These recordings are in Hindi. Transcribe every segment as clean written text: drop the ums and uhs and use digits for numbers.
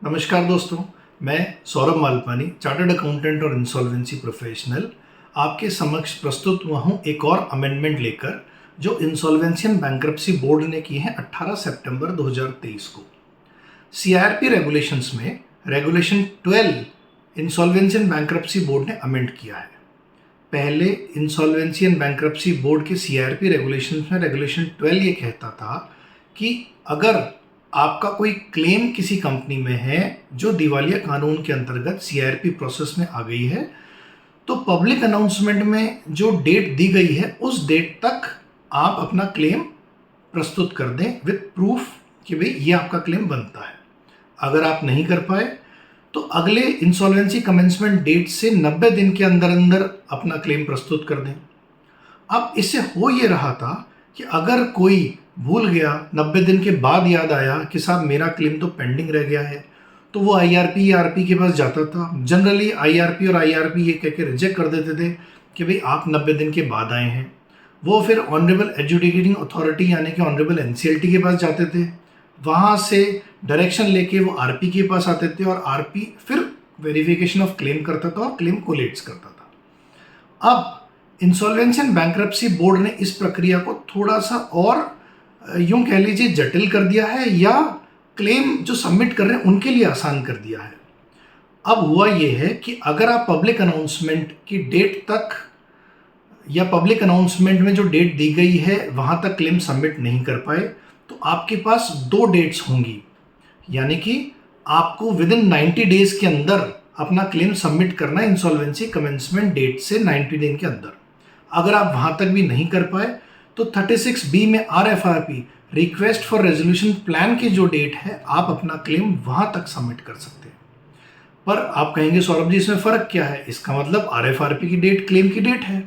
नमस्कार दोस्तों, मैं सौरभ मालपानी, चार्टर्ड अकाउंटेंट और इंसॉल्वेंसी प्रोफेशनल आपके समक्ष प्रस्तुत हुआ हूँ एक और अमेंडमेंट लेकर जो इंसॉल्वेंसी एंड बैंक्रप्सी बोर्ड ने की है 18 सितंबर 2023 को। सीआरपी रेगुलेशंस में regulation 12 insolvency and bankruptcy board ने अमेंड किया है। पहले इंसॉल्वेंसी एंड बैंक्रप्सी बोर्ड के सीआरपी रेगुलेशंस में रेगुलेशन 12 ये कहता था कि अगर आपका कोई क्लेम किसी कंपनी में है जो दिवालिया कानून के अंतर्गत सीआरपी प्रोसेस में आ गई है, तो पब्लिक अनाउंसमेंट में जो डेट दी गई है उस डेट तक आप अपना क्लेम प्रस्तुत कर दें विद प्रूफ कि भाई ये आपका क्लेम बनता है। अगर आप नहीं कर पाए तो अगले इंसॉल्वेंसी कमेंसमेंट डेट से 90 दिन के अंदर अंदर अपना क्लेम प्रस्तुत कर दें। अब इससे हो ये रहा था कि अगर कोई भूल गया, 90 दिन के बाद याद आया कि साहब मेरा क्लेम तो पेंडिंग रह गया है, तो वो आईआरपी या आरपी के पास जाता था। जनरली आईआरपी और आईआरपी ये कह के रिजेक्ट कर देते थे कि भाई आप 90 दिन के बाद आए हैं। वो फिर ऑनरेबल एजुकेटिंग अथॉरिटी यानी कि ऑनरेबल एनसीएलटी के पास जाते थे, वहाँ से डायरेक्शन लेके वो आरपी के पास आते थे और आरपी फिर वेरिफिकेशन ऑफ क्लेम करता था और क्लेम कोलेट्स करता था। अब इंसॉल्वेंसी एंड बैंक्रप्सी बोर्ड ने इस प्रक्रिया को थोड़ा सा और यूं कह लीजिए जटिल कर दिया है या क्लेम जो सबमिट कर रहे हैं उनके लिए आसान कर दिया है। अब हुआ ये है कि अगर आप पब्लिक अनाउंसमेंट की डेट तक या पब्लिक अनाउंसमेंट में जो डेट दी गई है वहाँ तक क्लेम सबमिट नहीं कर पाए तो आपके पास 2 डेट्स होंगी, यानी कि आपको विद इन 90 डेज के अंदर अपना क्लेम सबमिट करना है इंसॉल्वेंसी कमेंसमेंट डेट से 90 दिन के अंदर। अगर आप वहाँ तक भी नहीं कर पाए तो 36B में RFRP request for resolution plan की जो डेट है आप अपना क्लेम वहाँ तक सबमिट कर सकते हैं। पर आप कहेंगे सौरभ जी इसमें फ़र्क क्या है? इसका मतलब RFRP की डेट क्लेम की डेट है।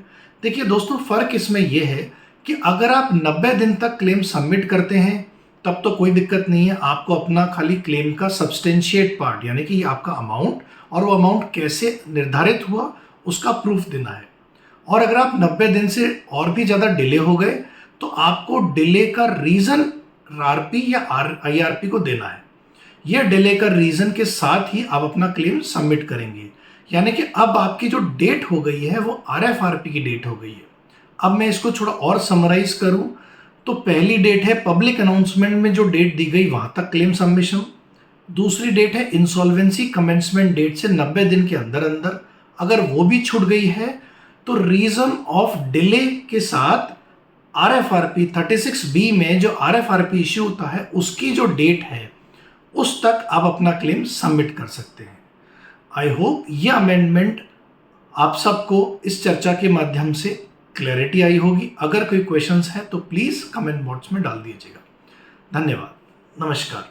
देखिए दोस्तों, फ़र्क इसमें यह है कि अगर आप 90 दिन तक क्लेम सबमिट करते हैं तब तो कोई दिक्कत नहीं है, आपको अपना खाली क्लेम का सब्सटेंशिएट पार्ट यानी कि आपका अमाउंट और वो अमाउंट कैसे निर्धारित हुआ उसका प्रूफ देना है। और अगर आप 90 दिन से और भी ज़्यादा डिले हो गए तो आपको डिले का रीज़न आरपी या आईआरपी को देना है। यह डिले का रीज़न के साथ ही आप अपना क्लेम सबमिट करेंगे, यानी कि अब आपकी जो डेट हो गई है वो आरएफआरपी की डेट हो गई है। अब मैं इसको थोड़ा और समराइज करूं तो पहली डेट है पब्लिक अनाउंसमेंट में जो डेट दी गई वहां तक क्लेम सबमिशन। दूसरी डेट है इंसॉल्वेंसी कमेंसमेंट डेट से 90 दिन के अंदर अंदर। अगर वो भी छूट गई है तो रीजन ऑफ डिले के साथ RFRP 36B में जो RFRP इश्यू होता है उसकी जो डेट है उस तक आप अपना क्लेम सबमिट कर सकते हैं। आई होप यह अमेंडमेंट आप सबको इस चर्चा के माध्यम से क्लैरिटी आई होगी। अगर कोई क्वेश्चंस है तो प्लीज़ कमेंट बॉक्स में डाल दीजिएगा। धन्यवाद, नमस्कार।